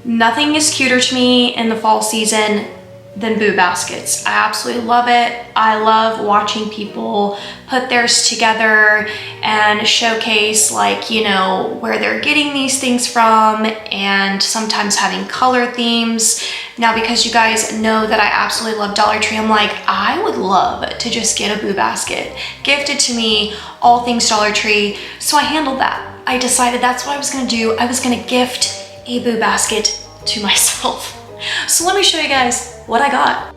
Nothing is cuter to me in the fall season than boo baskets. I absolutely love it. I love watching people put theirs together and showcase, like, you know, where they're getting these things from, and sometimes having color themes. Now, because you guys know that I absolutely love Dollar Tree, I'm like, I would love to just get a boo basket gifted to me, all things Dollar Tree. So I handled that. I decided that's what I was gonna do. I was gonna gift a boo basket to myself. So let me show you guys what I got.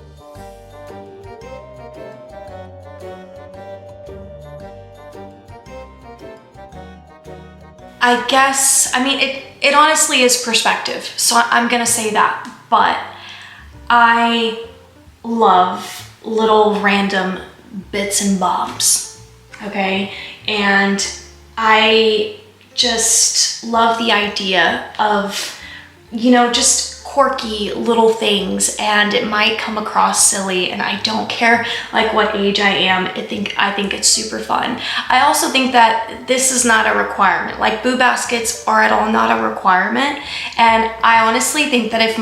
I guess, I mean, it honestly is perspective, so I'm gonna say that, but I love little random bits and bobs, okay? And I just love the idea of, you know, just quirky little things, and it might come across silly, and I don't care like what age I am. I think it's super fun. I also think that this is not a requirement. Like, boo baskets are at all not a requirement, and I honestly think that if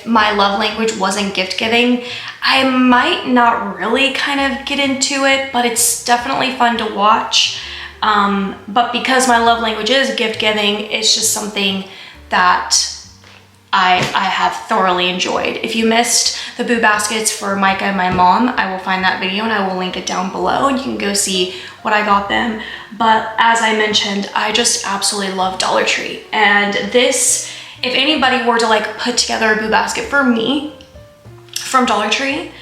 my love language wasn't gift giving, I might not really kind of get into it, but it's definitely fun to watch. But because my love language is gift giving, it's just something that I have thoroughly enjoyed. If you missed the boo baskets for Micah and my mom, I will find that video and I will link it down below, and you can go see what I got them. But as I mentioned, I just absolutely love Dollar Tree. And this, if anybody were to like put together a boo basket for me from Dollar Tree,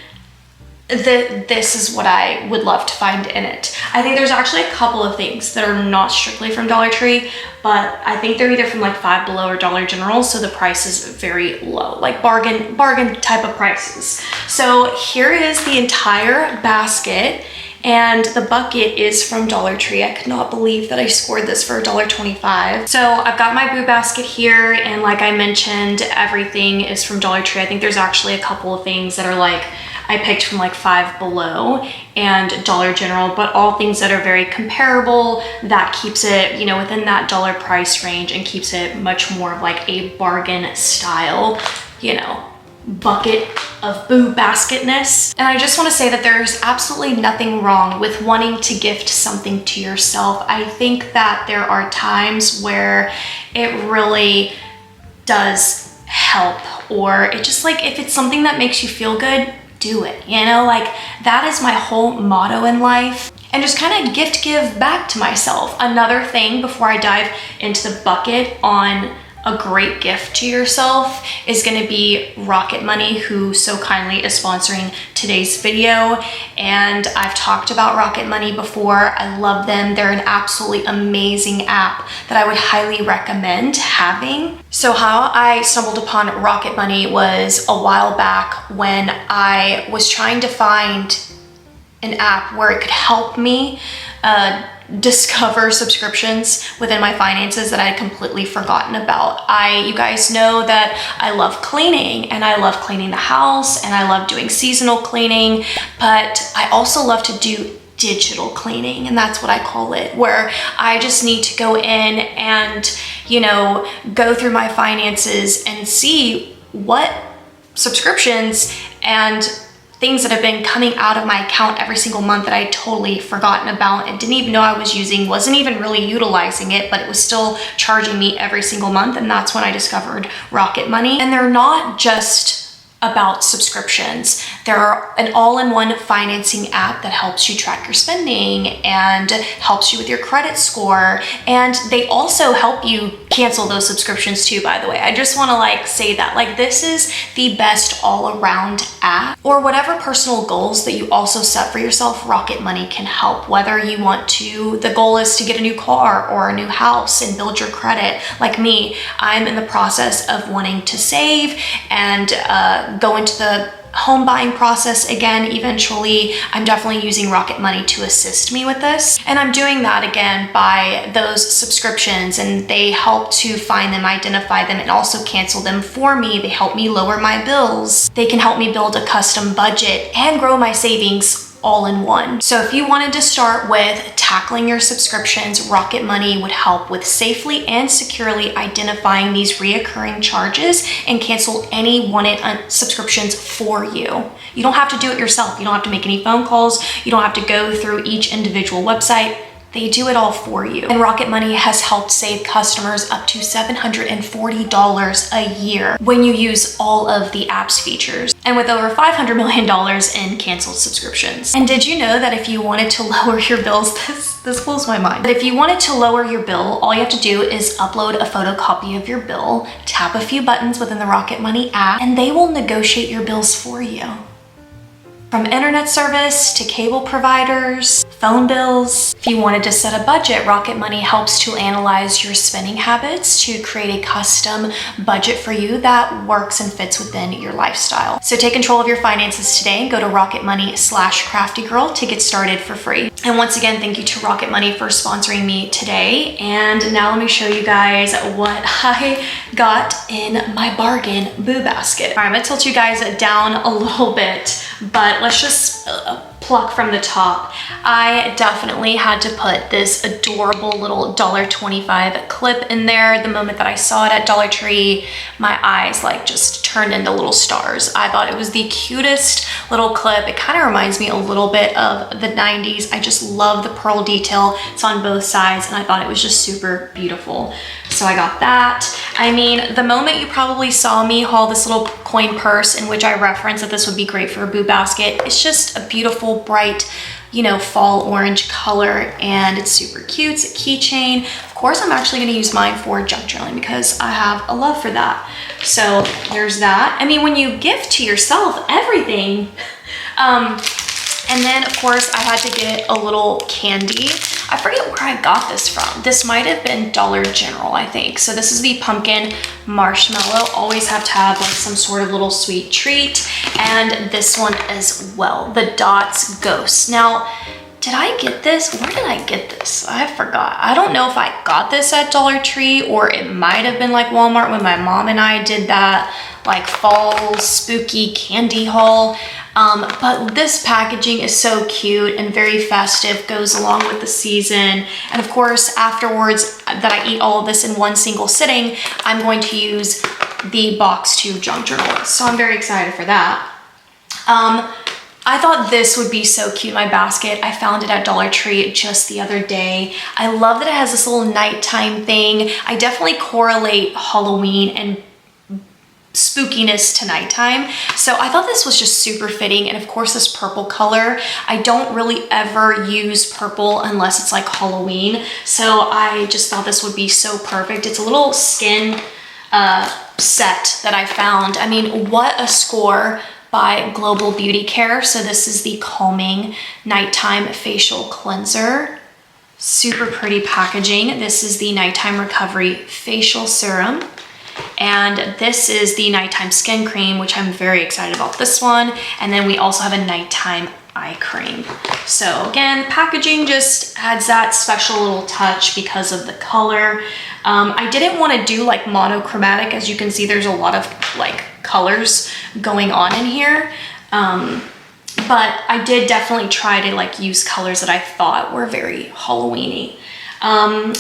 this is what I would love to find in it. I think there's actually a couple of things that are not strictly from Dollar Tree, but I think they're either from like Five Below or Dollar General, so the price is very low, like bargain type of prices. So here is the entire basket, and the bucket is from Dollar Tree. I could not believe that I scored this for $1.25. So I've got my boo basket here, and like I mentioned, everything is from Dollar Tree. I think there's actually a couple of things that are like, I picked from like Five Below and Dollar General, but all things that are very comparable, that keeps it, you know, within that dollar price range and keeps it much more of like a bargain style, you know, bucket of boo basketness. And I just want to say that there's absolutely nothing wrong with wanting to gift something to yourself. I think that there are times where it really does help, or it just, like, if it's something that makes you feel good, do it, you know? Like, that is my whole motto in life. And just kind of give back to myself. Another thing before I dive into the bucket on a great gift to yourself is going to be Rocket Money, who so kindly is sponsoring today's video. And I've talked about Rocket Money before. I love them. They're an absolutely amazing app that I would highly recommend having. So how I stumbled upon Rocket Money was a while back when I was trying to find an app where it could help me discover subscriptions within my finances that I had completely forgotten about. You guys know that I love cleaning, and I love cleaning the house, and I love doing seasonal cleaning, but I also love to do digital cleaning, and that's what I call it, where I just need to go in and, you know, go through my finances and see what subscriptions and things that have been coming out of my account every single month that I had totally forgotten about and didn't even know I was using, wasn't even really utilizing it, but it was still charging me every single month. And that's when I discovered Rocket Money. And they're not just about subscriptions. They're an all-in-one financing app that helps you track your spending and helps you with your credit score. And they also help you cancel those subscriptions too, by the way. I just want to like say that, like, this is the best all-around app. Or whatever personal goals that you also set for yourself, Rocket Money can help. Whether you want to, the goal is to get a new car or a new house and build your credit. Like me, I'm in the process of wanting to save and go into the home buying process again eventually. I'm definitely using Rocket Money to assist me with this. And I'm doing that again by those subscriptions, and they help to find them, identify them, and also cancel them for me. They help me lower my bills. They can help me build a custom budget and grow my savings all in one. So if you wanted to start with tackling your subscriptions, Rocket Money would help with safely and securely identifying these reoccurring charges and cancel any wanted subscriptions for you. You don't have to do it yourself. You don't have to make any phone calls. You don't have to go through each individual website. They do it all for you. And Rocket Money has helped save customers up to $740 a year when you use all of the app's features, and with over $500 million in canceled subscriptions. And did you know that if you wanted to lower your bills, this blows my mind, but if you wanted to lower your bill, all you have to do is upload a photocopy of your bill, tap a few buttons within the Rocket Money app, and they will negotiate your bills for you. From internet service to cable providers, phone bills. If you wanted to set a budget, Rocket Money helps to analyze your spending habits to create a custom budget for you that works and fits within your lifestyle. So take control of your finances today and go to rocketmoney.com/craftygirl to get started for free. And once again, thank you to Rocket Money for sponsoring me today. And now let me show you guys what I got in my bargain boo basket. All right, I'm gonna tilt you guys down a little bit, but let's just pluck from the top. I definitely had to put this adorable little $1.25 clip in there. The moment that I saw it at Dollar Tree, my eyes like just turned into little stars. I thought it was the cutest little clip. It kind of reminds me a little bit of the 90s. I just love the pearl detail. It's on both sides, and I thought it was just super beautiful. So I got that. I mean, the moment you probably saw me haul this little coin purse in which I referenced that this would be great for a boo basket, it's just a beautiful, bright, you know, fall orange color, and it's super cute. It's a keychain. Of course, I'm actually gonna use mine for junk journaling because I have a love for that. So there's that. I mean, when you gift to yourself everything, and then of course I had to get a little candy. I forget where I got this from. This might have been Dollar General, I think. So this is the pumpkin marshmallow. Always have to have like some sort of little sweet treat. And this one as well, the Dots Ghost. Now, did I get this? Where did I get this? I forgot. I don't know if I got this at Dollar Tree or it might have been like Walmart when my mom and I did that like fall spooky candy haul. But this packaging is so cute and very festive, goes along with the season. And of course, afterwards that I eat all of this in one single sitting, I'm going to use the box to junk journal. So I'm very excited for that. I thought this would be so cute in my basket. I found it at Dollar Tree just the other day. I love that it has this little nighttime thing. I definitely correlate Halloween and spookiness to nighttime. So I thought this was just super fitting. And of course, this purple color, I don't really ever use purple unless it's like Halloween. So I just thought this would be so perfect. It's a little skin set that I found. I mean, what a score by Global Beauty Care. So this is the Calming Nighttime Facial Cleanser. Super pretty packaging. This is the Nighttime Recovery Facial Serum. And this is the Nighttime Skin Cream, which I'm very excited about this one. And then we also have a Nighttime Eye Cream. So again, packaging just adds that special little touch because of the color. I didn't want to do like monochromatic. As you can see, there's a lot of like colors going on in here. But I did definitely try to like use colors that I thought were very Halloween-y.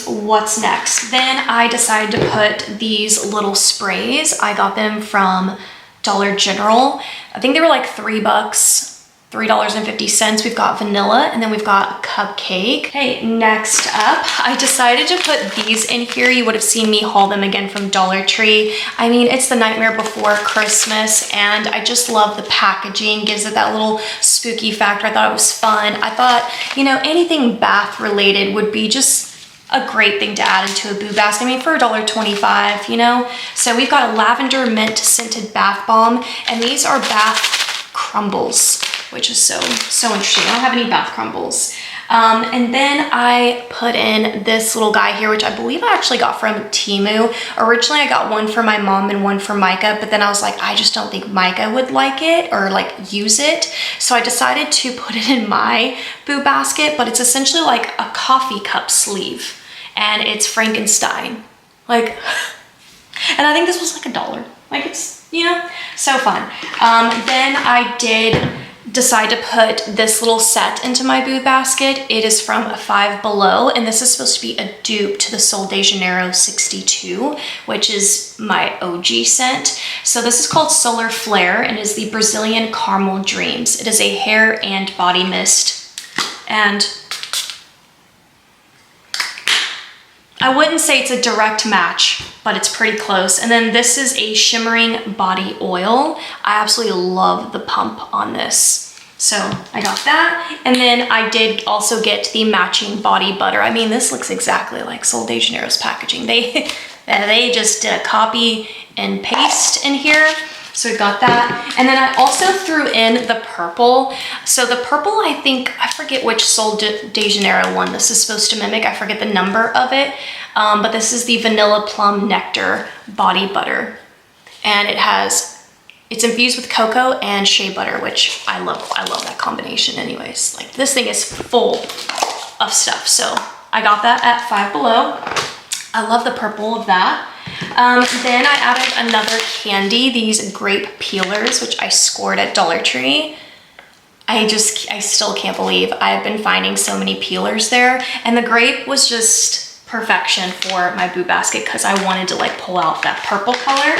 What's next? Then I decided to put these little sprays. I got them from Dollar General. I think they were like $3, $3.50. We've got vanilla, and then we've got cupcake. Okay, next up, I decided to put these in here. You would have seen me haul them again from Dollar Tree. I mean, it's the nightmare before Christmas, and I just love the packaging. Gives it that little spooky factor. I thought it was fun. I thought, you know, anything bath related would be just a great thing to add into a boo basket. I mean, for $1.25, you know? So we've got a lavender mint scented bath bomb, and these are bath crumbles, which is so interesting. I don't have any bath crumbles. And then I put in this little guy here, which I believe I actually got from Temu. Originally, I got one for my mom and one for Micah, but then I was like, I just don't think Micah would like it or like use it. So I decided to put it in my boo basket, but it's essentially like a coffee cup sleeve, and it's Frankenstein. Like, and I think this was like $1. Like, it's, you know, so fun. Then I did decide to put this little set into my boo basket. It is from Five Below, and this is supposed to be a dupe to the Sol de Janeiro 62, which is my OG scent. So this is called Solar Flare and is the Brazilian Caramel Dreams. It is a hair and body mist, and I wouldn't say it's a direct match, but it's pretty close. And then this is a shimmering body oil. I absolutely love the pump on this. So I got that. And then I did also get the matching body butter. I mean, this looks exactly like Sol de Janeiro's packaging. They just did a copy and paste in here. So we got that. And then I also threw in the purple. So the purple, I think, I forget which Sol de Janeiro one this is supposed to mimic. I forget the number of it. But this is the Vanilla Plum Nectar Body Butter. And it's infused with cocoa and shea butter, which I love. I love that combination anyways. Like, this thing is full of stuff. So I got that at Five Below. I love the purple of that. Then I added another candy, these Grape Peelers, which I scored at Dollar Tree. I still can't believe I've been finding so many peelers there. And the grape was just perfection for my boo basket because I wanted to like pull out that purple color.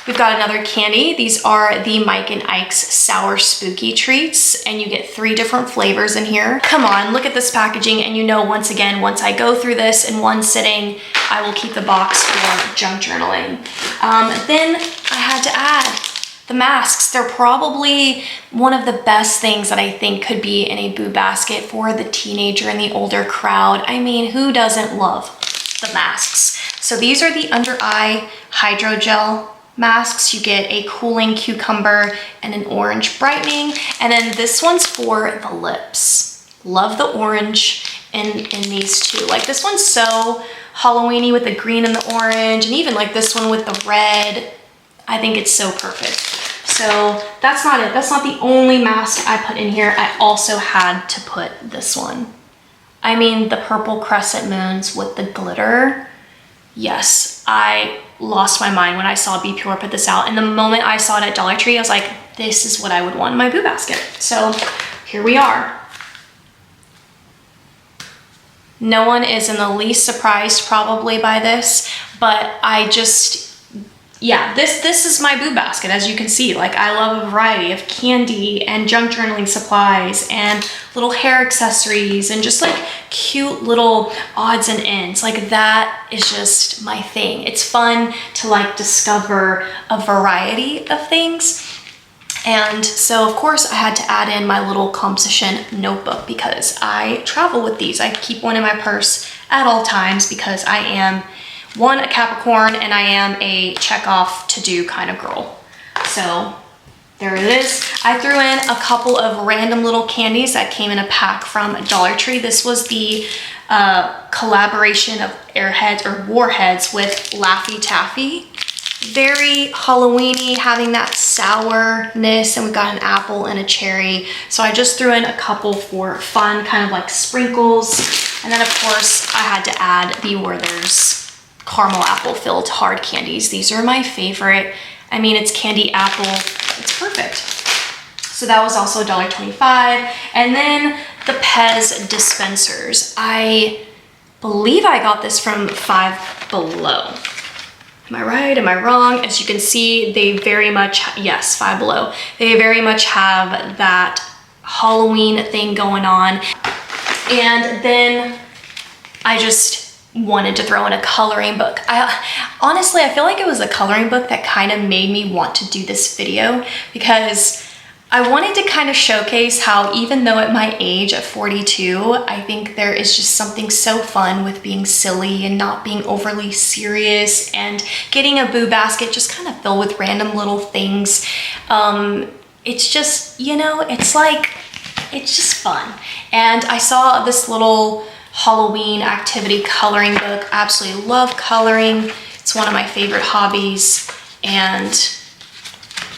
We've got another candy. These are the Mike and Ike's Sour Spooky Treats, and you get 3 different flavors in here. Come on, look at this packaging, and you know, once again, once I go through this in one sitting, I will keep the box for junk journaling. Then I had to add the masks. They're probably one of the best things that I think could be in a boo basket for the teenager and the older crowd. I mean, who doesn't love the masks? So these are the under eye hydrogel masks. You get a cooling cucumber and an orange brightening. And then this one's for the lips. Love the orange in these two. Like, this one's so Halloween-y with the green and the orange, and even like this one with the red. I think it's so perfect. So that's not it. That's not the only mask I put in here. I also had to put this one. I mean, the purple Crescent Moons with the glitter. Yes, I lost my mind when I saw Be Pure put this out. And the moment I saw it at Dollar Tree, I was like, this is what I would want in my boo basket. So here we are. No one is in the least surprised probably by this, but yeah, this is my boo basket. As you can see, like, I love a variety of candy and junk journaling supplies and little hair accessories and just like cute little odds and ends. Like, that is just my thing. It's fun to like discover a variety of things. And so of course I had to add in my little composition notebook because I travel with these. I keep one in my purse at all times because I am a Capricorn, and I am a check off to do kind of girl. So there it is. I threw in a couple of random little candies that came in a pack from Dollar Tree. This was the collaboration of Airheads or Warheads with Laffy Taffy. Very Halloween-y, having that sourness, and we got an apple and a cherry. So I just threw in a couple for fun, kind of like sprinkles. And then of course I had to add the Werther's caramel apple filled hard candies. These are my favorite. I mean, it's candy apple. It's perfect. So that was also $1.25. And then the Pez dispensers. I believe I got this from Five Below. Am I right? Am I wrong? As you can see, they very much, yes, Five Below. They very much have that Halloween thing going on. And then I just wanted to throw in a coloring book. Honestly, I feel like it was a coloring book that kind of made me want to do this video because I wanted to kind of showcase how, even though at my age at 42, I think there is just something so fun with being silly and not being overly serious, and getting a boo basket just kind of filled with random little things. It's just, you know, it's just fun. And I saw this little Halloween activity coloring book. I absolutely love coloring. It's one of my favorite hobbies, and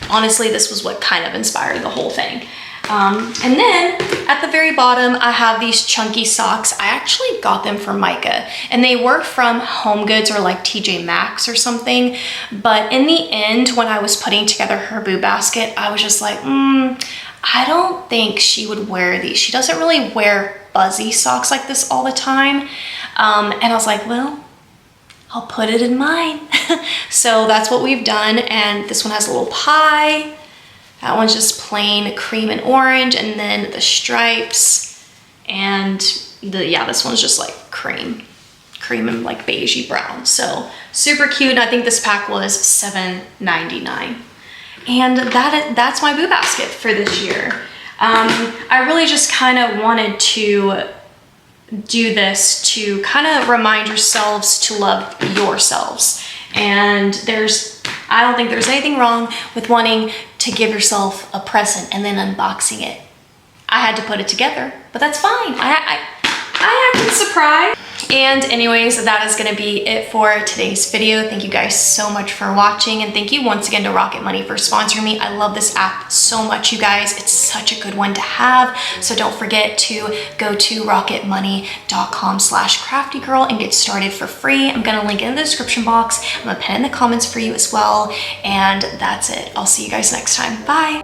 honestly, this was what kind of inspired the whole thing. And then at the very bottom, I have these chunky socks. I actually got them from Micah, and they were from Home Goods or like TJ Maxx or something. But in the end, when I was putting together her boo basket, I was just like, I don't think she would wear these. She doesn't really wear fuzzy socks like this all the time. And I was like, well, I'll put it in mine. So that's what we've done. And this one has a little pie. That one's just plain cream and orange, and then the stripes, and this one's just like cream and like beigey brown. So super cute. And I think this pack was $7.99. And that's my boo basket for this year. I really just kind of wanted to do this to kind of remind yourselves to love yourselves. And I don't think there's anything wrong with wanting to give yourself a present and then unboxing it. I had to put it together, but that's fine. I acted surprised. And anyways, that is gonna be it for today's video. Thank you guys so much for watching, and thank you once again to Rocket Money for sponsoring me. I love this app so much, you guys. It's such a good one to have. So don't forget to go to rocketmoney.com/craftygirl and get started for free. I'm gonna link it in the description box. I'm gonna pin it in the comments for you as well. And that's it. I'll see you guys next time. Bye.